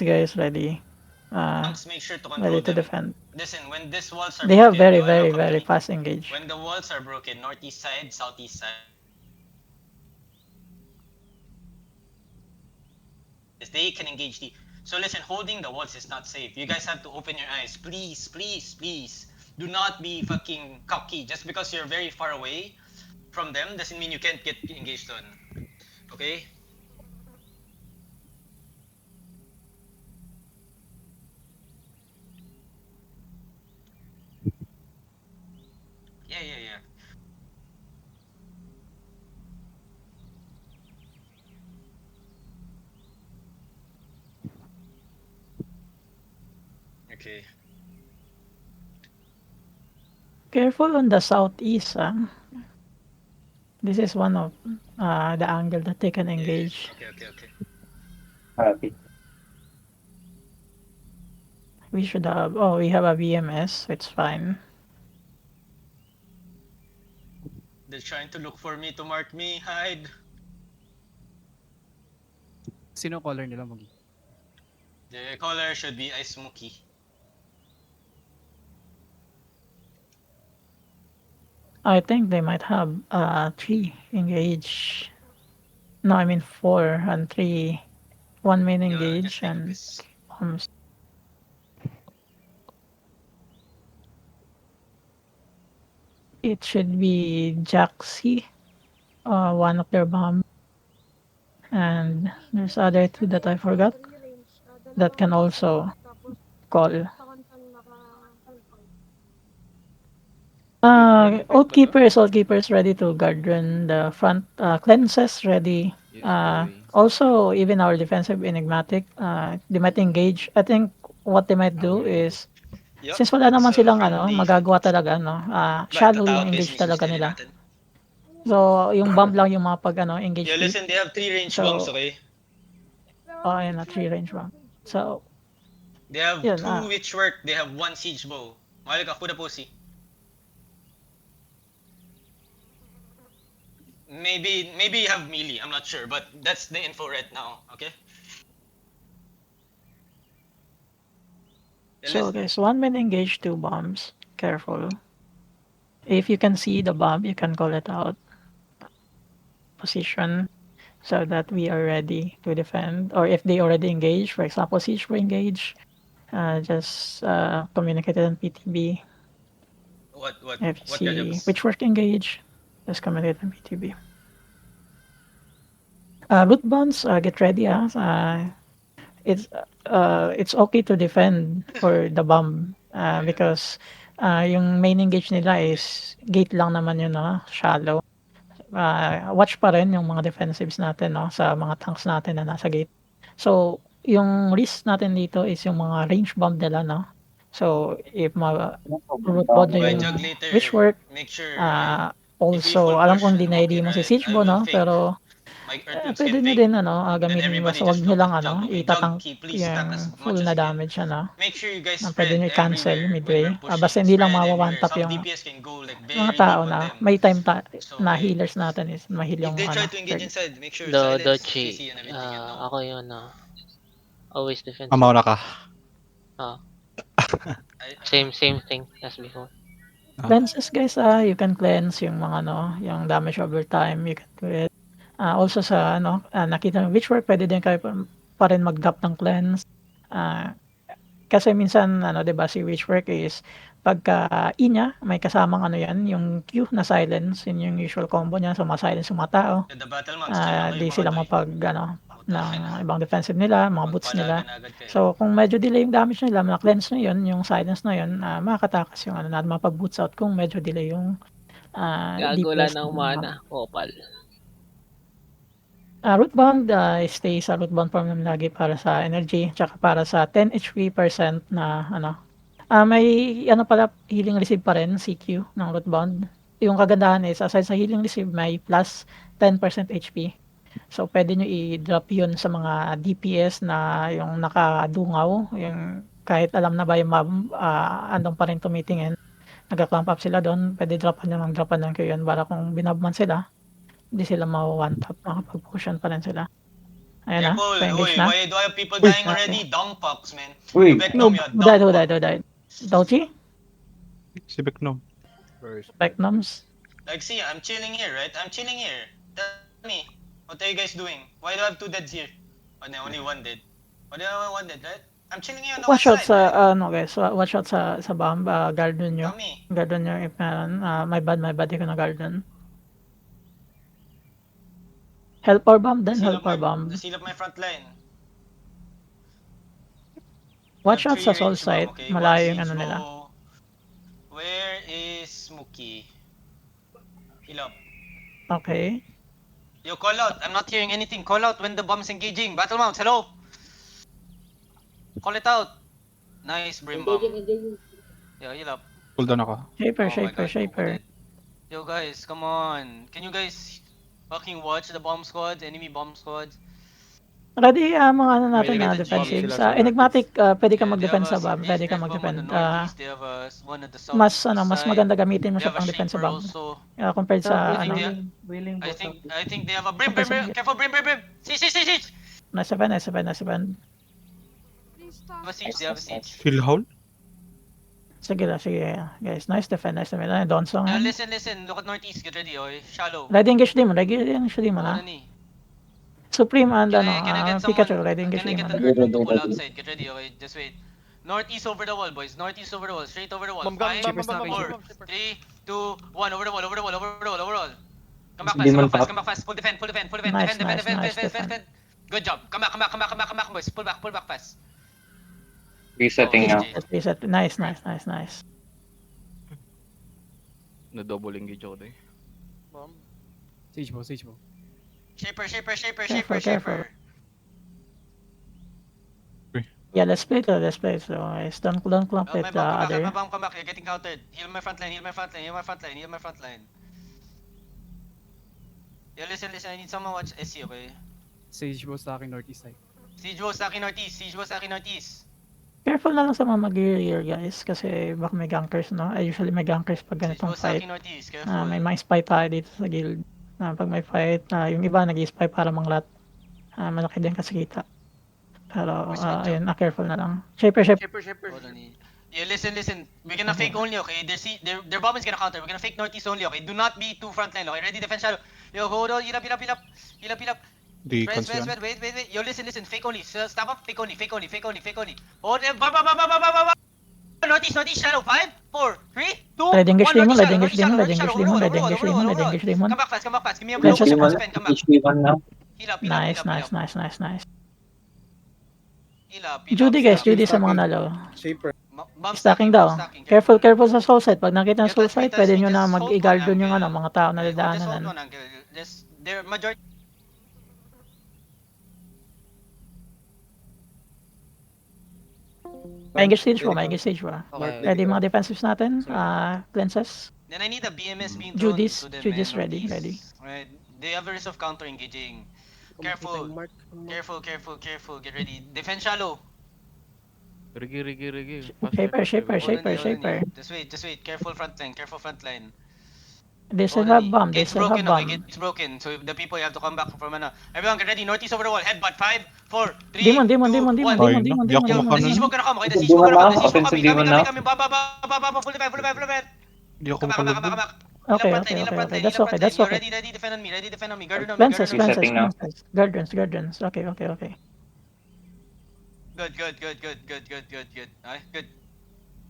guys ready. Once, make sure to Ready control to them. defend. Listen, when these walls are They have broken, very, you very, unlock a very mini. fast engage. When the walls are broken, northeast side, southeast side, they can engage the. So listen, holding the walls is not safe. You guys have to open your eyes. Please, please, please. Do not be fucking cocky. Just because you're very far away from them doesn't mean you can't get engaged on. Okay? Yeah, yeah, yeah. Okay. Careful on the southeast. This is one of the angle that they can Yeah, engage. yeah. Okay, okay, okay. Copy. We should have. Oh, we have a VMS. So it's fine. They're trying to look for me to mark me. Hide. Sino caller nila mag? The color should be Ice Mookie. I think they might have 3 engage. No, I mean 4 and 3. 1 main Yeah, engage just take and this. bombs. It should be Jaxi, one of their bomb. And there's other 2 that I forgot that can also call. Oath Keeper is ready to guard run the front. Cleanses ready. Yes, boy. Also, even our defensive enigmatic, they might engage. I think what they might do is, Yup. since wala naman So silang friendly. magagawa talaga, Ba, ito shallow yung top is engage talaga misusunod nila. natin. So, yung bomb lang yung mga pag engage Yeah, deep. listen, they have 3 range bombs, So, okay? ayun na, 3 range bomb. So, They have yun, 2 witchwork, they have 1 siege bow. Mahal ka, kuda po si. Maybe you have melee, I'm not sure, but that's the info right now, okay? Yeah, so guys, 1 man engage 2 bombs. Careful. If you can see the bomb, you can call it out. Position so that we are ready to defend. Or if they already engage, for example, siege for engage, just communicate it on PTB. what If you see gadgets? which work engage, just communicate on PTB. Root bonds, get ready. It's okay to defend for the bomb because yung main engage nila is gate lang naman yun, shallow. Watch pa rin yung mga defensives natin, sa mga tanks natin na nasa gate. So, yung risk natin dito is yung mga range bomb nila, no? So, if root bond na By yung jug later, witchwork, make sure if we also, full alam push kong and dinay walk in, mo si right, siege I mo, will no? fake. Pero, My earthlings pwede can nyo fake. din, And gamitin everybody basta wag just nyo look lang, at jug, okay? itatang Jug key, please stack as yung full much as na you can. damage yan, Make sure you guys Pwede spread nyo i-cancel everywhere when midway. we're pushing. Basta hindi lang Spread mawa-one everywhere. tap Some yung DPS can go like mga very tao deep on na them. may time So, na okay. healers natin is mahil If yung they try to engage third. inside, make sure Do silence, Dochi, CC and everything, you know? ako yun, always defensive. Mauna ka. Same thing as before. Cleanses guys, you can cleanse yung mga yung damage over time, you can do it. Also sa nakita ng witchwork, pwede din kayo pa rin mag-drop ng cleanse. Kasi minsan 'di ba si witchwork is pagka E niya may kasamang yan, yung Q na silence, yun yung usual combo niya, so ma-silence yung mga tao. The battle mounts, dyan lang kayo, Di mga sila toy. mapag ng ibang defensive nila, mga boots nila. Magpalagan agad kayo. So kung medyo delay yung damage nila, na-cleanse na yun, yung silence na yun, makakatakas yung natin, mapag-boots out kung medyo delay yung Gago lang DPS ng mana, Opal. root bond, stay sa root bond form naman lagi para sa energy, tsaka para sa 10 HP % na may pala, healing receive pa rin, CQ ng root bond. Yung kagandahan is, aside sa healing receive, may plus 10% HP. So, pwede nyo i-drop yun sa mga DPS na yung nakadungaw, yung kahit alam na ba yung mob, andong pa rin tumitingin, nagka-clamp up sila doon, pwede dropan lang kayo yun para kung binabman sila, hindi sila ma-one tap, makapag-pushan pa rin sila. Ayun na, Careful. pa-engage Uy, na. why do I have people dying already? Dung pucks, man. Uy, Vecnom, Who yeah. who died, who died, who died? Dochi? Si Beknom. Vecnoms? Like, see, I'm chilling here, right? I'm chilling here. Tell me, what are you guys doing? Why do I have 2 deads here? Oh, no, only 1 dead. Why do I have 1 dead, right? I'm chilling here on the One west shot side, right? sa, guys, one shot sa bomb, guard nyo. Tell me. Guard nyo if meron. My bad, di ko na guard dun. Help or bomb, then help or bomb. Seal up my front line. Watch I have out sa 3 soul range bomb, site. okay? Malayo One yung ano siege nila. bow. Where is Mookie? Heal up. Okay. Yo, call out. I'm not hearing anything. Call out when the bomb's engaging. Battle mounts, hello? Call it out. Nice, Brim bomb. Yo, heal up. Cool down ako. Shaper, Oh my shaper, God, shaper. Goku dead. Yo, guys, come on. Can you guys fucking watch the bomb squad, enemy bomb squads? Ready, mga ano natin May na legit defensive. bomb Sa Enigmatic, pwede ka Yeah, mag-defend they sa have bomb. a Pwede ka Wraith bomb on mag-defend. the northeast, they have one on the south Mas mas side. maganda gamitin mo They siya have a pang defense sa shaper bomb. also. Compared sa I think ano. I think they have a Brim. Careful, Brim. Siege. Nasa band, nasa band, nasa band. They have a siege. Phil Hall? Sige lang, sige. Guys, nice defend, nice defend. Ano, Donsong. Listen. Look at northeast. Get ready, oy. Shallow. Ready engage demon, ready engage demon Ano na. ni? Supreme and Can ano, I get Pikachu, someone? ready engage Can I get demon. an Earthbound to pull outside? Get ready, okay? Just wait. Northeast over the wall, boys. Northeast over the wall. Straight over the wall. 5, 4, 3, 2, 1. Over the wall. Come back Demon fast. pop. Come back fast. Full defend. Nice, Defend. Good job. Come back, boys. Pull back fast. resetting now. Reset. Nice. Na-double engage ako doon. Sage mo. Careful. Yeah, let's play to. So, guys, don't clump Oh, with the other. come back. You're getting countered. Heal my front line. Yeah, listen. I need someone watch SC, okay? Sage mo sa akin northeast side. Siege bow sa akin northeast. Careful na lang sa mga mag-rear, guys, kasi baka may gankers, no? Usually may gankers pag Siege bow ganitong sa fight. akin northeast. Careful. May mga spy tayo dito sa guild. Pag may fight, yung iba nag-spy para manglat. Malaki din kasi kita. Pero, ayun, careful na lang. Shaper. Hold on. Yeah, listen. We're gonna fake only, okay? Their bomb is gonna counter. We're gonna fake northeast only, okay? Do not be too frontline, okay? Ready, defense shadow. Yo, hold on. Heal up. Di Press, cons lang. wait. Yo, listen. Fake only. Stop up. Fake only. Hold on. Ba. Northeast shadow. 5, 4, 3, 2, 1. Ready engage demon. Come back fast. Give me a blow. Princess HP1, Defend, come back. HP1 now. Heal up. Nice. Heal up. Judy, guys, Judy sa mga nalo. Bomb Stacking daw. stacking. Careful sa soul site. Pag nakita ng Yeah, soul touch me, site, pwede nyo na just hold mag-i-guard one dun yung angle. mga tao na Just hold dadaanan. one angle. Their majority. May engage stage mo. Ready mga defensives natin. Cleanses. Then I need a BMS being Judy's thrown to them. man, ready. northeast. Right. They have a risk of counter engaging. Careful. Get ready. Defend shallow. Rigi. Shaper. Just wait. Careful front line. They still have bomb. Gate's broken. So the people you have to come back from everyone get ready. Northeast over the wall. Headbutt. 5, 4, 3, Demon. 2, 1. Di ako Yo, makaano. the siege smoke gonna come. Okay, the siege Demon smoke gonna na, come. The siege smoke offensive demon na. coming. Ba. Full defend. Di ako Come back. makalabog. Okay. That's okay. Ready, defend on me. Guard on me. Cleanses. Resetting now. Guardians. Okay. Good. Alright, good.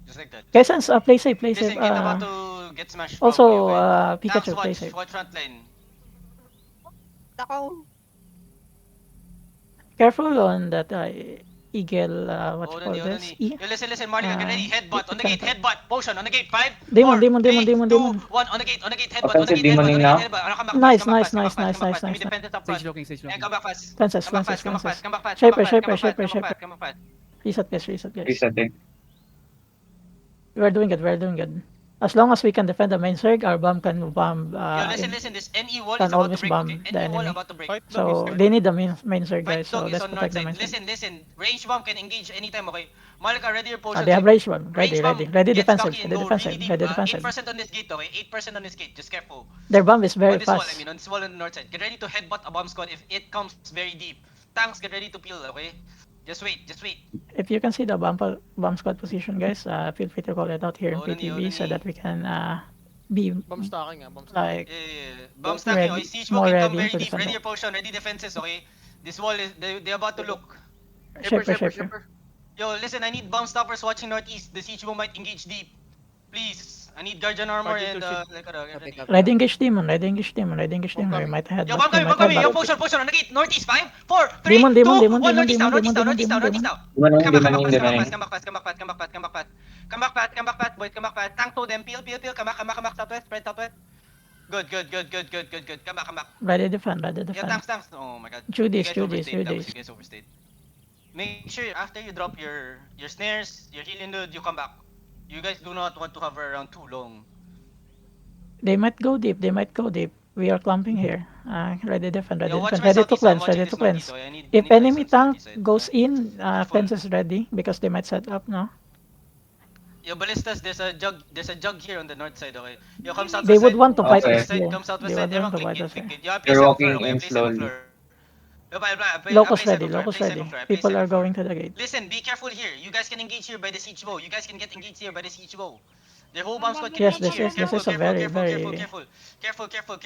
Just like that. Guys, play safe. Listen, Gate about to get smashed. Also, probably, okay? Pikachu, Dax, play safe. watch front line. Careful on that eagle, what you call Hold on. this? Yo, listen, Marley, get ready. Headbutt on the gate. Potion on the gate. 5, Demon, 4, demon, 3, demon, 2, demon. 1 on the gate. Headbutt. Offensive demoning now. Come back Nice. fast. Give me defense up front. Sage looking. Yeah, come back fast. Cleanses. Come back fast. Shaper. Reset, guys. Resetting. We're doing good. As long as we can defend the main circ, our bomb can bomb. Yo, listen. This NE wall can is about always to break. bomb Okay? the NE wall enemy. about to break. So they need the main circ, Fight guys. So dog is let's on north protect the side. main circ. Listen. Range bomb can engage anytime, okay? Malika, ready your potion. They have range one. Range Ready. bomb Ready gets defensive. cocky and Ready go defensive. really Ready deep. defensive. 8% on this gate, okay? 8% on this gate. Just careful. Their bomb is very On this wall, fast. on this wall on the north side. Get ready to headbutt a bomb squad if it comes very deep. Tanks, get ready to peel, okay? Just wait, just wait. If you can see the bomb squad position, guys, feel free to call it out here in Odani, PTV so Odani. that we can be Bomb stacking bomb stacking. like Yeah. Bomb stacking, okay? Siege more can come ready very to deep. defend Ready it. your potion, ready defenses, okay? This wall is, they're about to look. shaper. Yo, listen, I need bomb stoppers watching northeast. The siege might engage deep. Please. I need guardian armor Party and to shoot. get ready. Ready engage demon, ready engage demon. We coming. might head Yo, back. bomb We coming, might yo, head back. potion on the gate. Northeast, 5, 4, 3, Demon, 2, demon, 1, demon, northeast demon, now, northeast now, demon, northeast now, demon, northeast now. Demoning, Come back, demoning, demoning. come back fast, come back fast, come back fast, come back fast. Come back fast, boys, come back fast. Tank to them, peel, come back, southwest, spread southwest. Good. Come back. Ready defend. Yeah, tanks. Oh my god. Judy's, You guys overstayed, Judy's. you guys overstayed. Make sure after you drop your snares, your healing dude, you come back. You guys do not want to hover around too long. They might go deep. We are clumping here. Ready defend. Yo, watch my Ready to southeast, I'm cleanse. watching Ready this to cleanse. northeast, so I need If enemy presence tank northeast side. goes in, Careful. fence is ready because they might set up now. Yo, ballistas, there's a jug here on the north side, okay? Yo, come southwest They would side. want to fight Okay. us here. Come southwest They side. would Everyone want to click fight it, us click here. it. Yeah, place They're it on walking floor, okay? in Place it on slowly. floor. Yo, I Locus place it on ready. floor, I Locus place it ready. on floor, I place People it on are floor. going to the gate. Listen, be careful here. You guys can engage here by the siege bow. You guys can get engaged here by the siege bow. The whole bomb squad can Yes, engage here. this is a very, very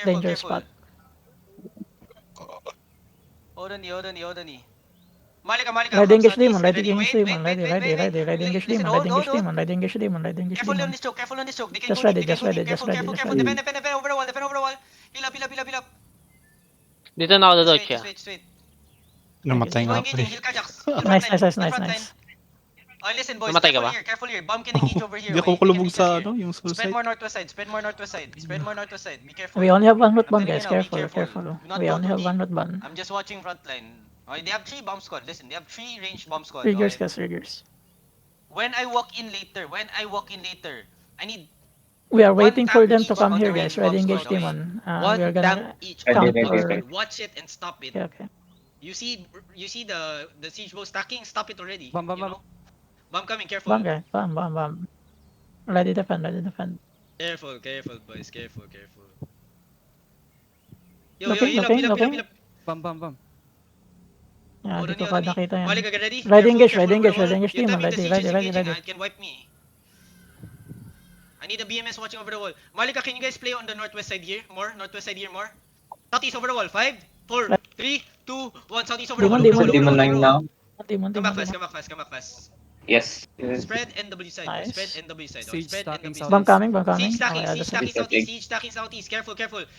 dangerous careful. spot. Odani. Malika. Ready engage come demon. southeast. Ready engage Wait. demon. Ready engage Listen, demon. hold. Ready engage demon. Careful on this choke. They can Just go ready, deep, they can just go ready, deep. just Careful. ready. Defend over the wall. Heal up. Dito na ako dodge Just ah. wait. Namatay Go nga engage, pre. heal Kajax. Nice. Oh, listen boys, Namatay ka ba? careful here. Bomb can engage over here. Hindi ako okay? They can kulubog reach us sa here. ano, yung Spread suicide. more northwest side. Be careful. We only have one root I'm band, telling guys. you now, be Careful. Do not We go only too have deep. one root band. I'm just watching front line. Okay, they have 3 bomb squad. Listen, they have 3 ranged bomb squad. Triggers, Okay? guys. Triggers. When I walk in later, I need We are one waiting for tank them each to come on here, the guys. ranged Ready bomb engage squad, okay? demon. We one are gonna tank each Ready, on count the ready, for. ready. watch it and stop it. Okay. You see the siege bow stacking? Stop it already. Bomb. you know? Bomb coming, careful. Bomb, guys. Bomb. Ready defend. Careful, boys. Careful. Yo, Looking. heal up. Bomb. Yeah, Odani, dito ka nakita yan. Malika, get ready? Ready engage Careful, demon. You tell me the siege is Ready. engaging, it can wipe me. I need a BMS watching over the wall. Malika, can you guys play on the northwest side here? More? Southeast over the wall. 5, 4, 3, 2, 1. Southeast over the wall. Demon, Demoning now. Demon. Come back fast. Yes. Spread NW side. Nice. Spread NW side. Siege Spread stacking NW south. side. Bomb coming. Siege stacking, Okay, siege stacking southeast. Careful.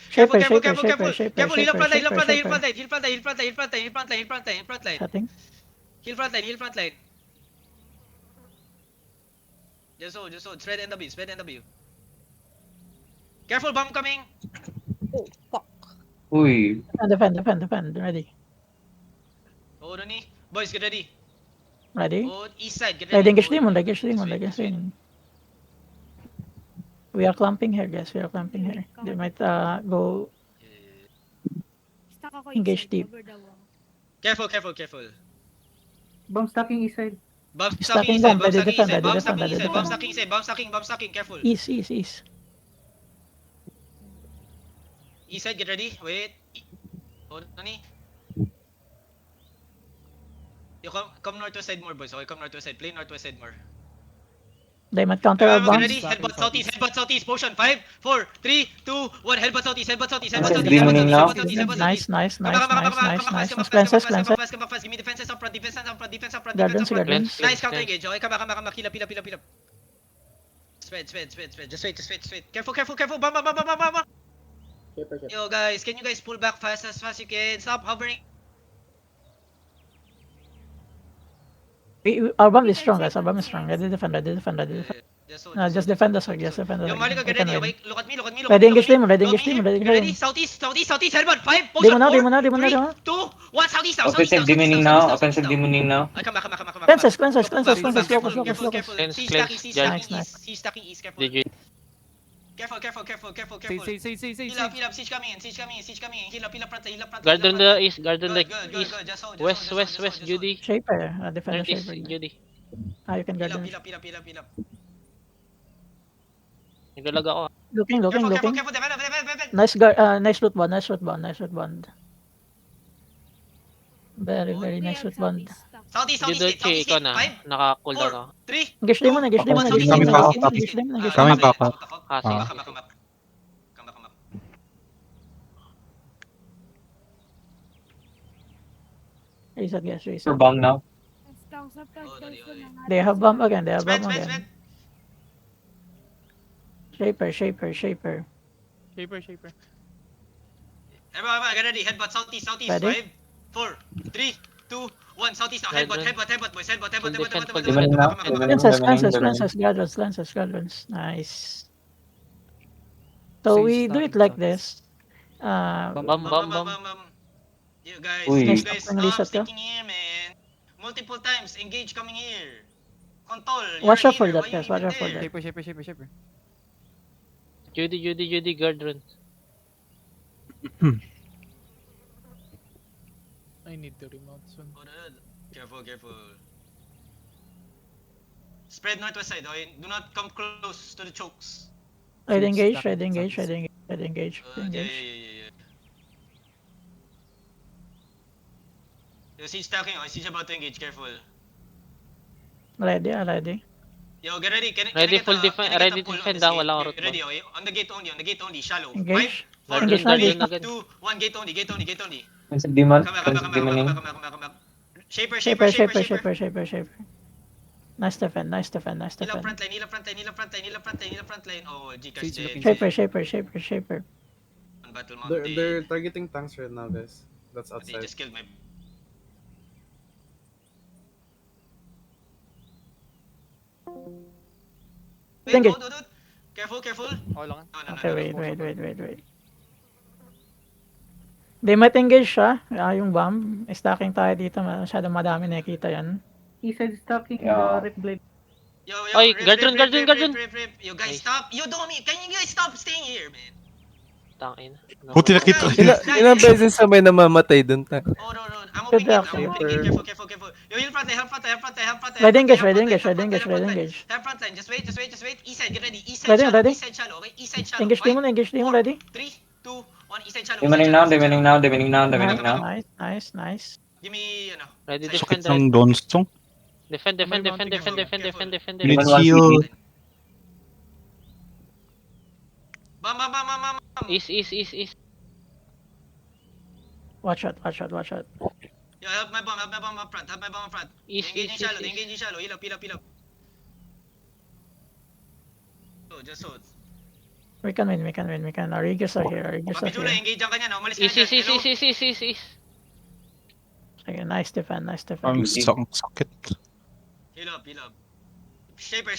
Shaper. Heal front line. Setting. Heal front line. Just hold. Spread NW. Careful, bomb coming. Uy. Defend. Ready. Hold on. Boys, get ready. Ready. Hold east side. Get Ready ready. engage demon. Just wait. We are clumping here, guys. They might go engage deep. Careful. Bomb stacking east side. Bomb Stacking stacking bomb, east ready side. defend, Bomb ready defend. stacking. Careful. East. East side, get ready. Wait. Hold on. You come northwest side more, boys. Okay, come northwest side. Play northwest side more. They might counter our Get bombs. ready. Headbutt southeast. Potion. 5, 4, 3, 2, 1. Headbutt southeast. Demoning now. Nice. Come back Cleanses. fast. Give me defenses up front. Gardens. Nice counter engage. Okay, come back. Heal up. Spread. Just wait. Careful. Bam. Yo, guys, can you guys pull back fast as you can? Stop hovering. Our bomb is strong, guys. Ready defend. Just defend us. Yo, Malika, get ready. Okay, look at me. Ready engage demon. Get ready. Southeast. Headbutt. 5. Demon now. 3, 2, 1. Southeast. Offensive demoning now. Come back. Cleanses. Careful. Cleanse, Siege cleanse, stacking east. Careful. Did you? Careful. Say. Heal up. Siege coming. Heal up front. Guard on the east. Guard on the Good. east. Just hold. West, Judy. Shaper. Defend the Northeast, shaper. Judy. You can guard Heal them. up. Naglalag ako. Looking. Careful. Defend. Nice loot bond. Very, very nice root bond. Southeast, southeast, Judochi, southeast, ikaw na. five, Naka-cooldown 4, ako. 3, Engage demon, engage demon, engage Kami demon, pa ako. engage demon, engage demon, engage Kami demon. pa ako. Ah, sige, Ah. sige. Come back. Reset, guys, For reset. bomb now. They have bomb again, they have Spread, bomb spread, again. spread. Shaper. Shaper. Everyone, get ready. Headbutt, southeast, Ready? 5, 4, 3, 2, 1. Southeast now. Right, Headbutt, boys. Headbutt. Full defend, full Dimaning now. Lances, Gladwins. Nice. So Sage we do it starting like shots. this. Bam. You guys, Uy. you guys Stop stop reset ka? sticking here, man. Multiple times, engage coming here. Control. Watch you're out for healer, that, why you guys. Watch even out for there? that. Shaper. Judy, guard run. I need to remount soon. Oh, careful. Spread northwest side, okay? Do not come close to the chokes. Red engage. Yeah. Yo, siege stacking, okay? Siege about to engage, careful. Ready. Yo, get ready. Can I Ready, get full a- defend- can I get a ready pull on defend this ah, gate? wala akong Okay, ready, okay? On the gate only, shallow. Engage. 5, 4, Engage na, 3, engage na agad. 2, 1, gate only. Offensive demon. Come back. Offensive demoning. Shaper. Shaper. Nice defend. Heal up front line. Oh, Gcash Siege dead. looking Shaper. On Battle They're Mountain. targeting tanks right now, guys. That's They outside. just killed my... Wait, Engage. dude. Careful. Okay lang. No. Okay, wait. They might engage siya. Yung bomb. Stacking tayo dito. Masyadong madami nakikita yan. Eastside stacking. Yeah. Yo, Oy, rip. guard run. You guys stop. You don't me. Can you guys stop staying here, man? Tangin. Buti nakita. Ilang beses na may namamatay dun ta. Oh, no. I'm opening Good it. luck. Careful. Yo, heal front line. Help front line. Ready engage. Help front line. Just wait. East side, get ready. East side Ready? shallow. Okay, east side shallow. Engage demon, 4, ready? 3, 2, 1. East side shallow. Dimaning now. Nice. Give me, Ready, Sakit Sakit defend. ng Dawnstone. Defend. Need heal. Bam. East. Watch out. Yo, help my bomb up front. East. Engage in shallow. Heal up. Oh, just hold. We can win. Arigas are here. Mapidula, engage ang kanya na. Umalis ka na dyan. Hello? East. Okay, nice defend. Ang sakit. Heal up. Shaper.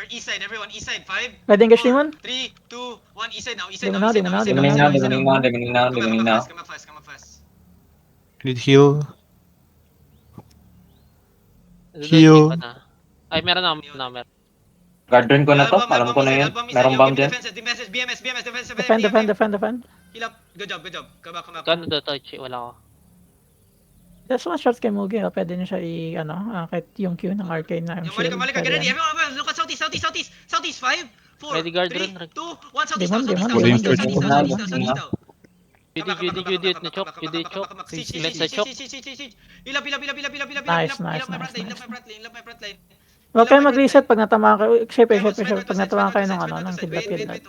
East side, everyone. East side. 5, Ready engage demon? 3, 2, 1. East side now. Dimaning now. Come up fast. Need heal. Heal. Ay, meron na. Guard run ko na to. Alam ko na yun. Merong bomb dyan. Defense, BMS. Defend. Heal up. Good job. Come back. Gano'n daw touch? Wala ko. Just one shot kay Mugi. Pwede niya siya kahit yung Q ng arcane na Yo, shield. Malika, get pwede ready. yan. Everyone, look at southeast. 5, 4, Ready, guard 3, run. 2, 1. Southeast Demon. now. Judy na choke. Let's na choke. Heal up. Nice. Heal up my front line. Huwag kayo mag-reset pag natamaan kayo. Shaper. Pag natamaan kayo ng kidlat.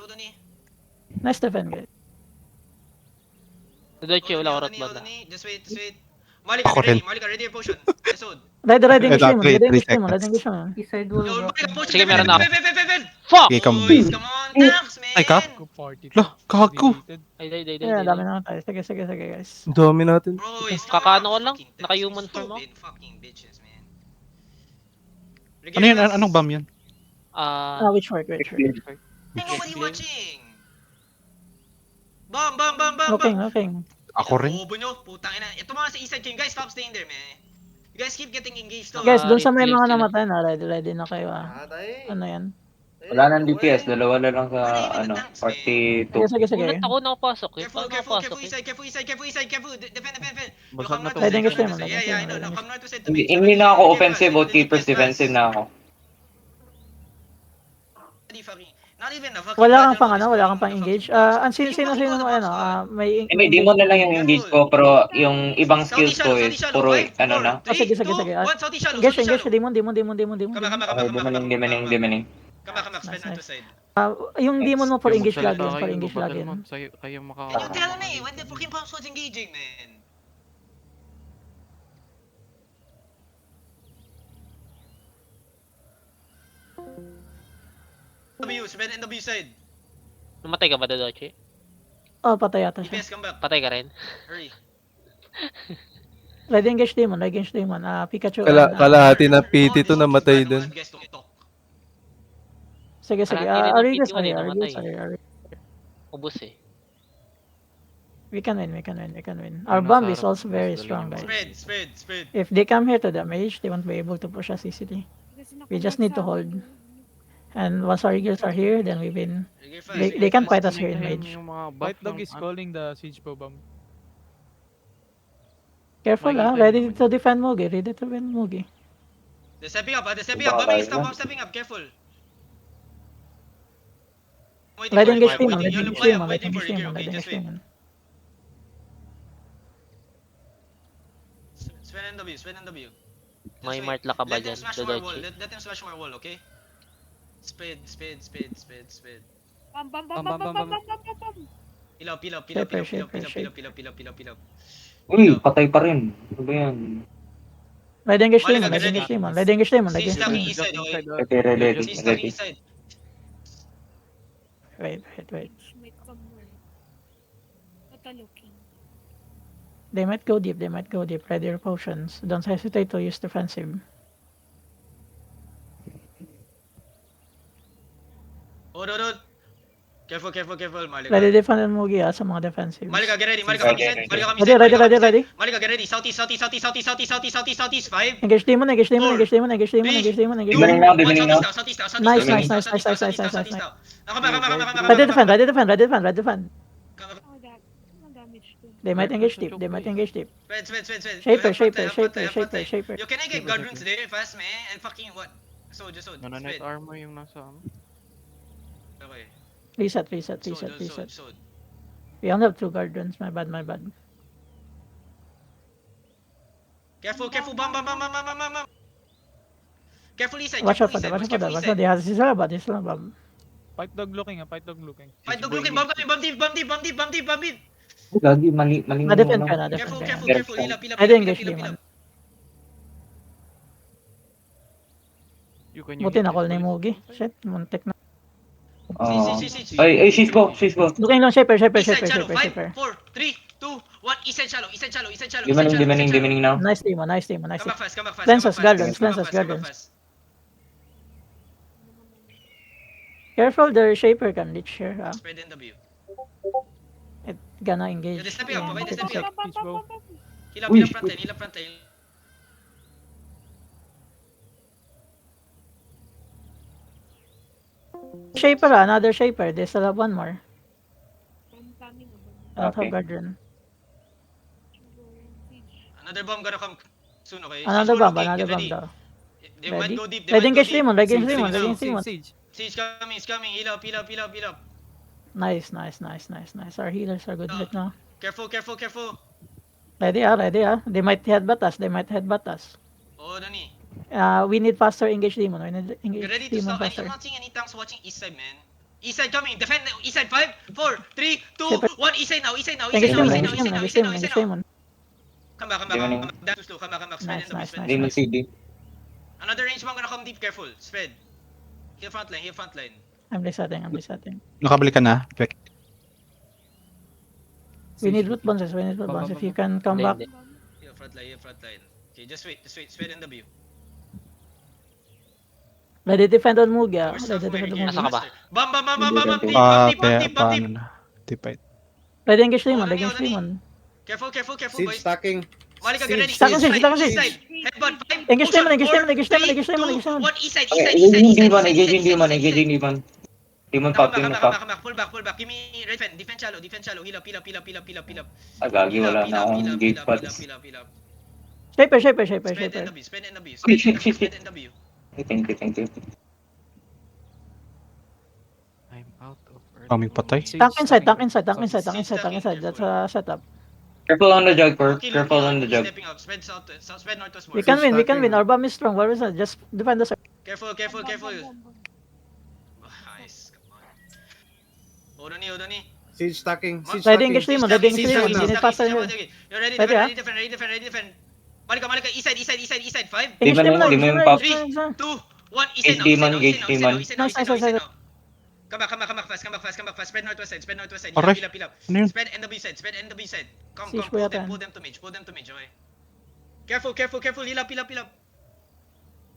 Nice defend, guys. Dodochi, wala ko rot banda. Just wait. Malika, ready your potion. Just hold. Ready engage demon. Wait, Ready engage reset. demon. Eastside Yo, Malika, potion. Sige, meron na ako. Pen. Fuck! Okay, come. Boys, come on, Dax, man. Ay, kap. Lah, kago. Ay. Yeah, dami na tayo. Sige, guys. Dami natin. Bro, it's Kakaano ko lang, fucking naka-human Dax, form ako. stupid fucking bitches, man. Ano yun? Anong bomb yan? Which work? Hey, nobody watching. Bam. Okay. Ako rin. Bobo nyo, putang ina. Ito mga sa east side kayo, guys, stop staying there, man. You guys keep getting engaged, though. Guys, dun sa may Replace mga sila. namatay na, ready na kayo Ano yan? Wala nang DPS. Dalawa na lang sa party 2. Sige. Unat ako nakapasok eh. Careful, Paano nakapasok east eh? side, careful. Defend. Basag na to. Pwede nga siya, Yeah, I know. No, come north to side to Hindi me. hindi na ako offensive. Both keepers defensive na ako. Not even a fucking Wala kang battle pang mode is wala kang pulling pang the engage. fucking Sino Can you fucking call the box squad? may Hindi, demon na lang yung engage ko, pero yung ibang Saudi skills ko shallow, is Saudi shallow. puro, 5, ano 4, na. 3, sige, 2, sige, sige. 1, Saudi shallow, Engage, Saudi engage, shallow. demon. Come back, Okay, demoning. spend Nice, to side. Yung demon mo for Yung engage magsalita lagi, for kayo, engage battle lagi. mode, kayo Can you tell me when the fucking pump was engaging, man? Spend NW side. Namatay ka ba, Dodoche? Oh, patay yata siya. DPS, come back. Patay ka rin? Hurry. Ready engage demon, ready engage demon. Pikachu. Kalahati ng PT to All these namatay fucking dun. bad guys don't talk. Sige, sige. Parang hindi rin Arigas PT1 eh, are namatay. are Ubus eh. We can win. Our bomb is also very strong, guys. Spread. If they come here to damage, they won't be able to push us easily. We just need to hold. And once our eagles are here, then we win. They can fight us here in mage. White Dog is calling the siege bomb. Careful ready to defend Mugi, ready to win Mugi. They're stepping up. Bomb stepping up. Careful. Ready engage demon, ready You'll engage play demon, up, ready waiting for engage Igor. demon, Okay, ready just engage wait. demon. Spend NW. May Just Mart wait. la ka ba Let them dyan, smash more wall. Dodoche? Let them smash more wall, okay? Spade. Bam. Ilaw. Shaper. Uy, patay pa rin. Ano ba yan? Ready engage Malika, demon, get ready engage ready. demon, ready engage demon, ready She's engage stacking demon. east side, okay? Okay, ready. She's stacking east side. Wait. Might come more. Patalukin. They might go deep. Ready your potions. Don't hesitate to use defensive. Hold. Careful, Malika. Ready defend and Mugi sa mga defensive. Malika, get ready. Malika, Ready, come ready. east side. Ready. Malika, get ready. Southeast. 5. Engage demon. Demoning now. Southeast now. Nice. Come back. Ready defend. Oh, that. Ang damage to. They might engage deep. Spread. Shaper. You can get guard runes there fast, man. And fucking what? So, just so. Nananite Spread. armor yung nasa ano. Okay. Reset. So. We only have 2 guard runes. My bad. Careful. Bam. Careful east side. Watch out for Careful that. east side. Watch out. They have Sisara bomb. Fight Dog looking. Fight dog looking. Bomb deep. Gagi, mali Na-defend ka na. Careful. Hila. Ready engage demon. Buti na call ni Mugi. Shit, muntik na. Si. Ay, she's go. Looking lang, Shaper. East side shallow. 5, 4, 3, 2, 1. East side shallow. Demoning now. Nice demon. Come back fast. Cleanses, Come back guardians, fast. guardians. Careful, the Shaper can reach here. Spread NW. It gonna engage. They're stepping up. Yeah, They're stepping up. Siege bomb. Hila front line. Shaper, another Shaper. They still have one more. From coming I don't Okay. have guardian. Another bomb gonna come soon, okay? Another She's bomb looking, get though. They Ready? might go deep. Ready engage demon. Siege coming. Heal up. Nice. Our healers are good No. right now. Careful. Ready. They might headbutt us. Oh, Nani. We need faster engage demon. We need Get engage ready to demon stop. I'm faster. not seeing any tanks watching east side, man. East side coming. Defend east side. 5, 4, 3, 2, Shaper. 1. East side now. Engage demon. Come back. Demoning. That's too slow. Come back. Nice. Spread. Demon CD. Another range bomb gonna come deep. Careful. Spread. Heal front line. I'm resetting. Nakabalik ka na. Vec. We need root bounces. If you can come back. Hindi. Heal front line. Okay, just wait. Spread NW. Ready defend on Mugi. We're still Ready defend on here. Nasa ka Mugi. ba? Bam. Deep. Kaya Deep. paano na. Tipite. Ready engage Oh, demon. Nani, Engage demon. Careful, Siege boys. stacking. Malika, get ready. Stacking siege, East stacking side, siege. east side. Headbutt. 5, Engage push on. demon, engage 4, demon, engage demon, 3, engage demon, 2, engage demon. 1. East side. Okay, engaging demon. Demon pop. Come back. Pull back. Give me defend shallow. Heal up. Gagi, wala na akong gate pads. Shaper. Spread NW. Shit. Spread NW. Thank you. Kaming patay. Tank inside, tank inside, tank inside, tank inside, tank inside. That's a setup. Careful on the jug, Cor. Loki, Careful on the Loki jug. stepping up. Spread south, spread northwest more. We can win, we can win. Our bomb is strong. Where is it? Just defend the circle. Careful, careful, careful. Bam, bam, bam. Nice, come on. Hold on, hold on. Siege stacking. Siege Ready stacking. engage demon, ready engage demon. Siege Unit faster here. You're ready, Ready, defend, ready, defend, ready, defend, ready, defend. Malika, Malika, east side, east side, east side, east side. 5, Engage Demon demon, na yun, engage demon demon, pop. engage demon. 2, 1, east Gauge side now, demon, east gauge side now, demon. east side now, Nice, east side nice, now, east side nice. now. Come back, come back, come back fast, come back fast, come back fast. Spread northwest side, spread northwest side. Aray. Heal up, heal up. Ano yun? Spread NW side, spread NW side. Come, Siege come, po yata pull yan. them to mage, pull them to mage, okay. Careful, careful, careful. Heal up, heal up, heal up.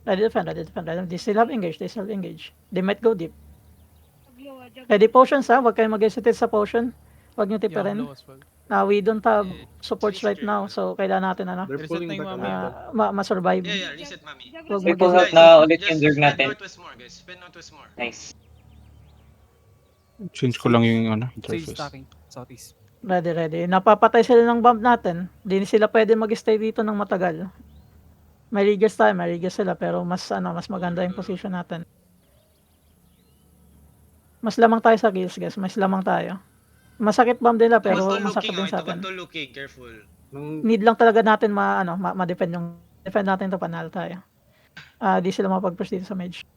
Ready defend, ready defend. They still have engage, they still have engage. They might go deep. Jug low, jug Ready potions ha, huwag kayong mag-hesitate sa potion. Huwag nyo Yeah, tipirin. low as well. We don't have Eh, supports right now, so kailangan natin They're Reset pulling na yung back a mga- bit. ma-survive. Yeah, yeah, reset, mami. Jug Wag reset. People mag- help na ulit Just yung zerg spread natin. northwest more, guys. Spread northwest more. Nice. Change ko lang yung ano, Siege interface. stacking. Southeast. Ready, ready. Napapatay sila ng bomb natin. Hindi sila pwede mag-stay dito ng matagal. May Regis tayo, may Regis sila, pero mas maganda yung position natin. Mas lamang tayo sa kills, guys. Mas lamang tayo. Masakit bomb nila, pero Bantol masakit looking, din sa ito, atin. bantol looking. Careful. Need lang talaga natin ma-defend yung defend natin to panalo tayo. Di sila mapag-push dito sa mage.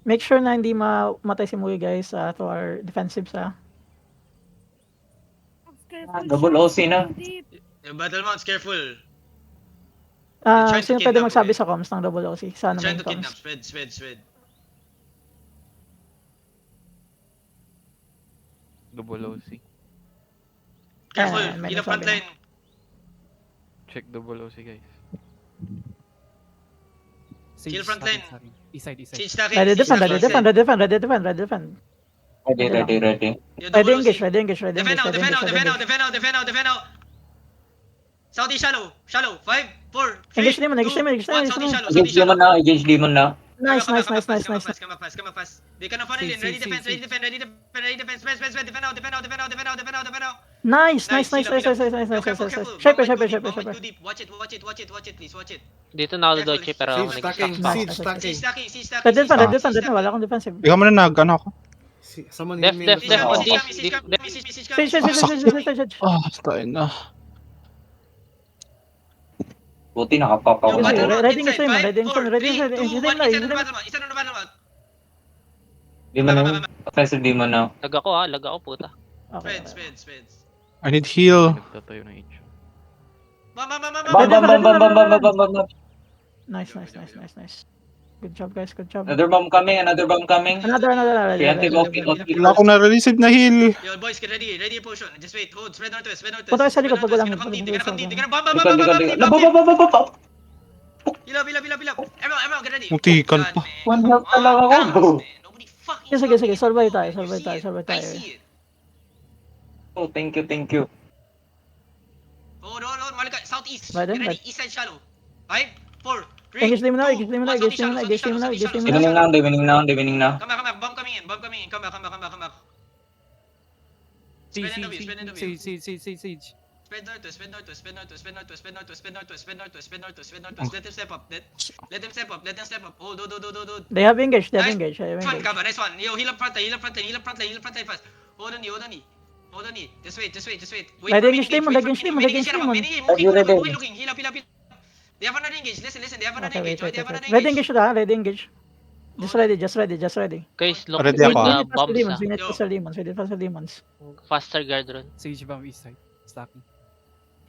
Make sure na hindi matay si Mui, guys, to our defensives, Careful, Double shots, OC na. deep. Yung battle mounts, careful. trying to Sino pwede kidnap, magsabi eh. sa comms ng double OC? Sana Trying main to kidnap. comms. Spread, spread, spread. Double OC. Careful. may Heal up front nagsabi line. Check double OC, guys. Kill front line. Stacking. East side, east side. Siege stacking. Ready siege defend, ready stacking. defend, ready defend, ready defend, ready defend. Ready, ready, ready. Yo, Ready double engage, OC. ready engage, ready Defend engage, out, ready defend out, engage, defend ready out, engage. defend out, defend out, defend out. Southeast shallow, shallow. 5, 4, 3, Engage demon, engage demon, engage 2, 1. demon, Southeast shallow, Engage southeast demon shallow. na, engage demon na. Nice, nice, nice, nice, Come nice. back fast, come back fast, come back fast. They cannot funnel in. Ready See, defense, see, ready defend, ready defend, ready defense. Spread, spread, spread. Defend out, defend out, defend out, defend out, defend out, defend out, defend out. Nice, nice, nice, heal nice, up, nice, heal up. nice, nice, Careful, nice, nice. careful. Shaper, Bomb shaper, might shaper, go deep, bomb shaper. might go deep. Watch it, watch it, watch it, watch it, please, watch it. Dito na ako Careful, dodge pero Siege nag-stack stacking. pa ako. Siege Siege stacking. stacking, siege stacking. Ready defend, ready siege defend, stacking. wala akong defensive. Ikaw muna ano ako? Someone Def, heal me. def, Siege def. coming, Oh. siege coming, siege coming, siege, siege Siege, coming. siege, siege, siege, siege, siege. Tayo na. Buti nakapapa Yo, ko Ready, battle na. mount ready inside. engage, 5, ready 4, engage, ready 3, engage, 2, engage, 1. engage, Isa na engage. battle mount, isa na battle mount. Demon na yun. Offensive demon na. Lag ako lag ako puta. Okay. Spread, spread, spread. I need heal. Nagtatayo ng H. Bam, bam, bam, bam, Bam, bam. bam, bam, bam, bam, bam, bam, bam, bam. Nice, nice, nice, nice, nice. Good job, guys, good job. Another bomb coming, another bomb coming. Another, ready, Preemptive ready, OP, ready. OP. Wala akong na-receive na heal. Yo, boys, get ready. Ready potion. Just wait. Hold. Spread northwest. Spread northwest. Punta kayo sa likod, Spread wag lang. northwest. They're gonna come deep. They're gonna come deep. They're gonna bam, bam, bam, Likod, bam, likod, bam, likod. bam, Labo, bam. babo, babo. Heal up, heal up, heal up, heal up. Emerald, get ready. Muntikan God, pa. man. One health Come talaga on, ako. balance, man. Nobody fucking Sige, sige, fucking survive know, tayo, man. You survive see tayo, it. survive I tayo. see it. Oh, thank you, thank you. Hold on, Malika. Southeast. Right, Get ready. right. East side shallow. 5, 4, 3, Engage them now, 2, engage them now, 1. engage them now, engage them now, engage them now. Divining now, divining now, divining now. Come back. Bomb coming in. Bomb coming in. Come back. Come back. Siege, Spread in the siege, wheel, spread in the siege, wheel. siege, siege, siege, siege. Spread northwest, spread northwest, spread northwest, spread northwest, spread northwest, spread northwest, spread northwest, spread northwest, spread northwest. Let them step up. Let them step up. Let them step up. Hold. They have engaged, they have Nice. engaged, they have Nice one, engaged. Kaba. Nice one. Yo, heal up front line, heal up front line, heal up front line, heal up front line fast. Hold on, hold on. Just wait. Wait Ready for against mini Demon, engage, against wait for Demon, mini against engage, Demon. mini engage, Ready, ready. looking. Heal up. They have another engage. Listen. They have another Okay, engage. wait. They have another Ready engage. engage na, ready engage. Just ready. Guys, look Ready with ako, the ah. bombs We need Yo. faster demons, we need faster demons. Faster guard run. Siege bomb east side. Stacking.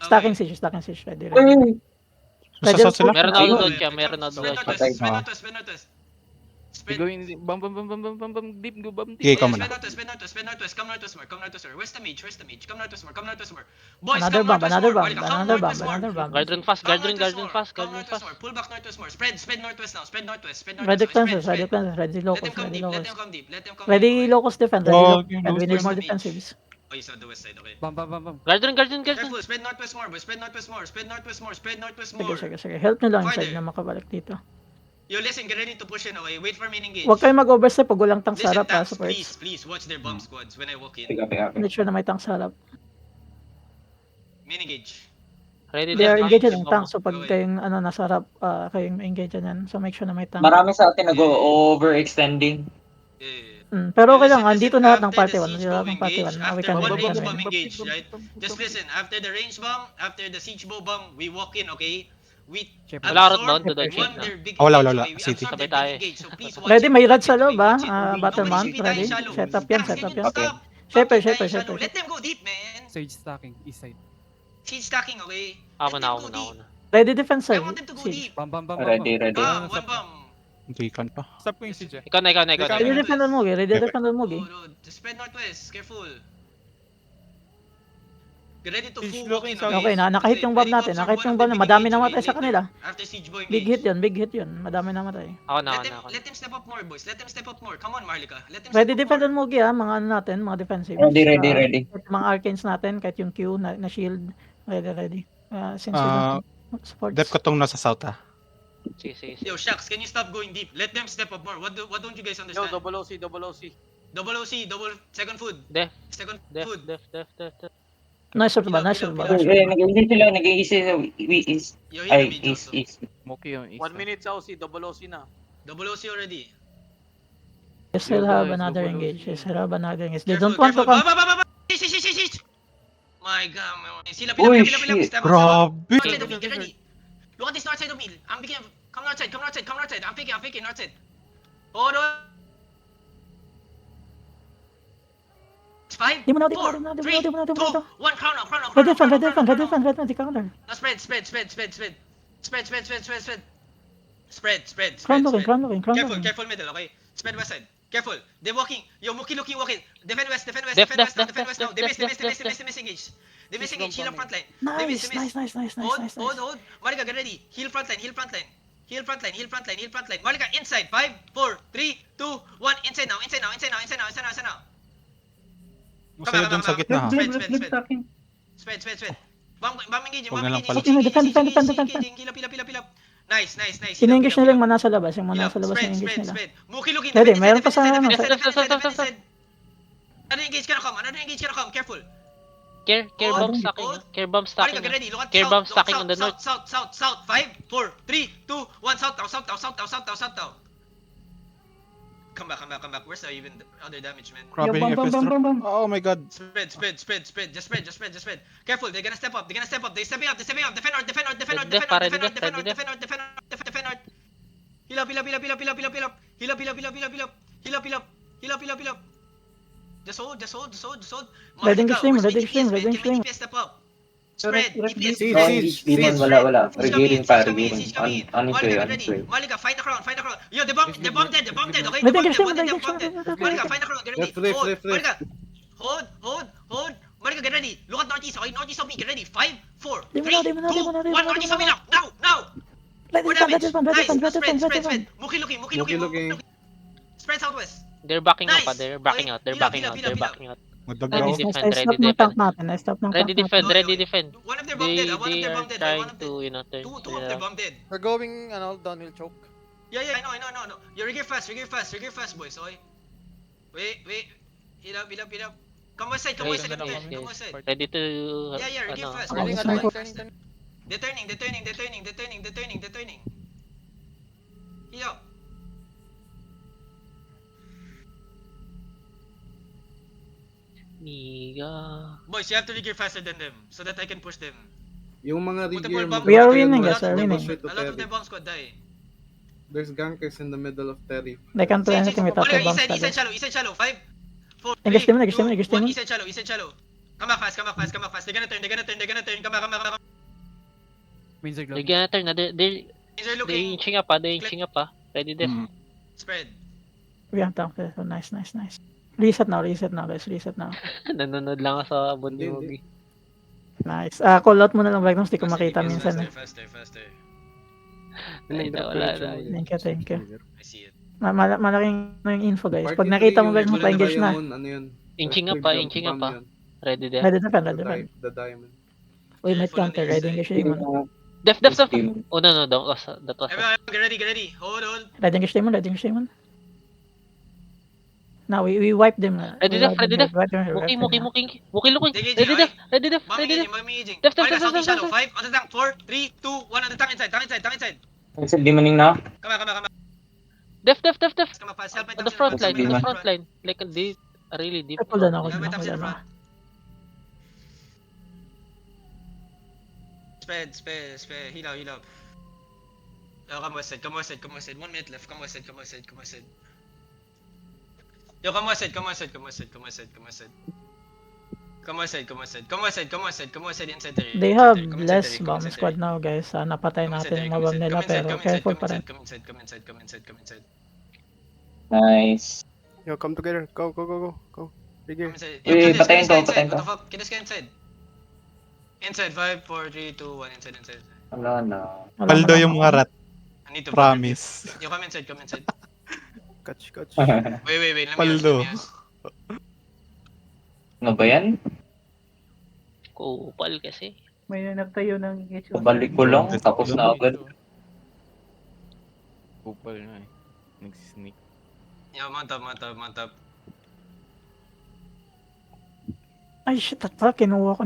Stacking siege, ready, ready. Masasat sila? Meron Okay. ako dodge, meron ako Spread dodge. northwest, spread northwest. Spread. Gawin, bam, deep, go bam, Okay, deep. ikaw muna. Spread northwest. Come northwest more. Where's the mage? Come northwest more. Boys, Another come bomb, northwest another more. bomb, Malika, come another northwest bomb, more. another bomb. Guard run fast, Come guard run northwest more. fast. Come northwest more. Pull back northwest more. Spread northwest now. Spread northwest. Ready cleanses, ready Spread. cleanses, ready Let them locals, come ready deep. Let locals. them come deep. Ready locals defend, ready Oh, locals yung defend. We need locals more defend. defensives. Oh, you saw the west side. Okay. Bam, bam, bam, bam. Guard run. Careful. Spread northwest more, boys. Spread northwest more. Sige. Help nyo lang Farther. inside na makabalik dito. Yo, listen. Get ready to push in. Okay. Wait for main engage. Huwag kayong mag-overstep pag walang tank sa Listen, harap ha, tanks, supports. please watch their bomb squads when I walk in. Piga. Make sure na may tank sa harap. Main engage. Ready They are left, engaged left, ng tank, so pag Okay. kayong nasa harap, kayong engage yan. So make sure na may tank. Marami sa atin nag-overextending. Yeah. Pero okay lang, Listen, andito listen, lahat ng after party the 1. siege Andito lahat bomb ng party 1. engage, We after can the ready, range can bomb ready. engage, right? Just listen, after the range bomb, after the siege bomb, we walk in, okay? We Check. Wala absorb round to the check one na. their big Wala, engage, wala. okay? We City. absorb Sabay their tayo. big engage, so please watch Ready, it, may watch rad it, sa okay? loob Watch it. Battle Nobody Mount, should be dying ready. shallow. Set up yan, Tanks, set can up you yan. stop Shaper, fucking shaper, dying shallow? shaper. Let them go deep, man. Sage stacking, east side. Siege stacking, okay? Ako Let na, them ako go na, ako deep. na. Ready defense I side. want them to go Siege. deep. Bam, bam, bam, bam, Ready, bam. ready. Bam, one bam. Beacon pa. Stop ko yung siege eh. Ikaw na, ikaw na, ikaw na. Ready Ikaw. defend on Mugi, ready defend on Mugi. Oh, no. Spread northwest. Careful. Get ready to Siege full looking walk in, south. Okay, nakahit yung bomb Ready to natin. absorb Nakahit one yung of bomb the na big madami engage, namatay okay, sa kanila. After siege boy Big engage. hit yun, big hit yun. Madami namatay. Ako na, Let ako them, na, ako na. let them step up more, boys. Let them step up more. Come on, Marlica. Let them Ready step up defend on more. Mugi mga ano natin, mga defensive. Ready, ready, ready. Mga arcanes natin, kahit yung Q na shield. Ready, ready. Since we Ah, don't support. Dep ko tong nasa south ah. Sige, sige, sige. Yo, Shucks, can you stop going deep? Let them step up more. What don't you guys understand? double OC, double OC. Double OC, double second food. Def, Second def, food. def, def, def, def. Nice shot ba? Nice shot ba? Eh, Nice shot ba? nag-easy sila, nag-easy sila. East. Yo, Ay, hit east, east. Moki yung isa. 1 minute sa OC, double OC na. Double OC already. They still Yo, have guys, another double engage. OC. They still have another engage. They Careful, don't want to careful. come. Ba. Shit. My God, man. Sila, Uy, pila. shit. Step up. Grabe! North side of me, get ready. Look at this north side of me. I'm beginning. Come north side. I'm faking north side. Hold on. It's 5, Di mo na, 4, 3, 2, 1. Crown out. Red defend, di counter. Now spread. Spread. Crown looking. Careful middle, okay? Spread west side. Careful. They're walking. Yo, Muki looking. Defend west Def, now. def, They miss engage. They miss engage. Heal up front line. They miss. Nice. Hold. Marika, get ready. Heal front line. Marika, inside. 5, 4, 3, 2, 1. Inside now. Masaya dun sa gitna ha. Spread. Bomb engaging. Huwag na lang pala. Defend. Heal up. Nice. In-engage nila yung mana sa labas. Yung mana sa labas na engage nila. Spread. Muki looking. Ready, meron pa sa ano. Defend. Another engage ka na come. Careful. Care bomb stacking. Hold. Care bomb Marika, stacking. get ready. Look at Care south. bomb Look at stacking on the north. South. 5, 4, 3, 2, 1. South now. Come back. Where's the even other damage, man? Grabe yung FS drop. Oh my god. Spread. Just spread. Careful, they're gonna step up. They're stepping up. Defend north. Heal up. Just hold. Ready Marika, stream, where's ready my DPS, stream, man? ready Can my stream. DPS step up? Spread, DPS. Siege, No, siege. Demon, wala. Regearing pa, regearing. On his way. Malika, find the crown. Yo, the bomb dead, okay? Ready, The engage bomb them, dead. engage them. Malika, find the crown, get ready. Flip. Malika, hold. Malika, get ready. Look at northeast, okay? Northeast of me, get ready. 5, 4, 3, 2, 1. Northeast of me now. More damage. Nice, spread. Muki looking. Spread southwest. They're backing up, Nice. they're backing out. Heal up. Ready Magdagaw. defend, I ready stop ng tank defend. natin. Ready defend. One of their bomb dead. They are trying to, turn Two of their bomb dead. We're going, downhill choke. Yeah, I know. You regear fast, boys, okay? Wait. Heal up. Come west side, Guys, ready to, Yeah, regear fast. Turning. They're turning. Heal up. Miga. Boys, you have to regear faster than them so that I can push them. Yung mga Multiple regear bomb- We are mag- winning, mag- guys, we're double winning. straight to A lot of Terry. their bomb squad die. There's gankers in the middle of Terry. They can't do anything without the bombs. East side shallow. 5, 4, Engage 3, them, engage 2, them, engage 1. them. East side shallow. Come back fast. They're gonna turn. Come back. Windsor They're glove. gonna turn na, they're They're looking. inching up ah, they're inching up ah. Ready def. Spread. We have tank. So nice. Reset now, guys. Nanonood lang ako sa Hindi, Bundi. Nice. Call out mo na lang, Blacknose. Di ko makita minsan. Faster. Ay, wala na. Thank you. I see it. Malaking yung info, guys. Party Pag nakita mo, three, guys, yung pa-engage na. diamond, ano yun? Inching up Big ah, jump inching up bomb ah. yun. Ready def. Ready defend. The diamond. Uy, might counter. Ready engage mo. Def. Oh no, that was. Everyone, get ready. Hold. Ready engage mo. Now, we wipe them. Ready def. Muki looking. Ready def. Mamiging. Def. Shallow. 5, on the tank. 4, 3, 2, 1 on the tank inside. Sa demoning na. Come back. Def. Come up, help On the front line, on the Sige. front line. Like a deep, a really deep. Triple down ako Help dun. it up Wala in na. front. Sped. Heal out. Oh, come west side. 1 minute left. Come west side. Yo, come west side. Come west side inside the They have come inside less the- come bomb inside the- squad now guys. Napatay come inside natin the- yung come mga bomb inside- nila come inside- pero come inside- careful come pa rin. inside- come inside. Nice. Yo, come together. Go. Big Come inside. Wait, Yo, patayin Kinis ko, ka inside. patayin What ko. the fuck? Kinis ka inside. Inside, 5, 4, 3, 2, 1, inside. Wala na. Wala Paldo man yung ako. mga rat. I need to Promise. Yo, come inside. Catch. Wait, let me Paldo. ask. Ano ba yan? Kupal kasi. May nagtayo ng issue. Balik ko lang, tapos na agad. Kupal na eh. Nag-sneak. Yo, mount up. Ay shit, at pala kinuha ko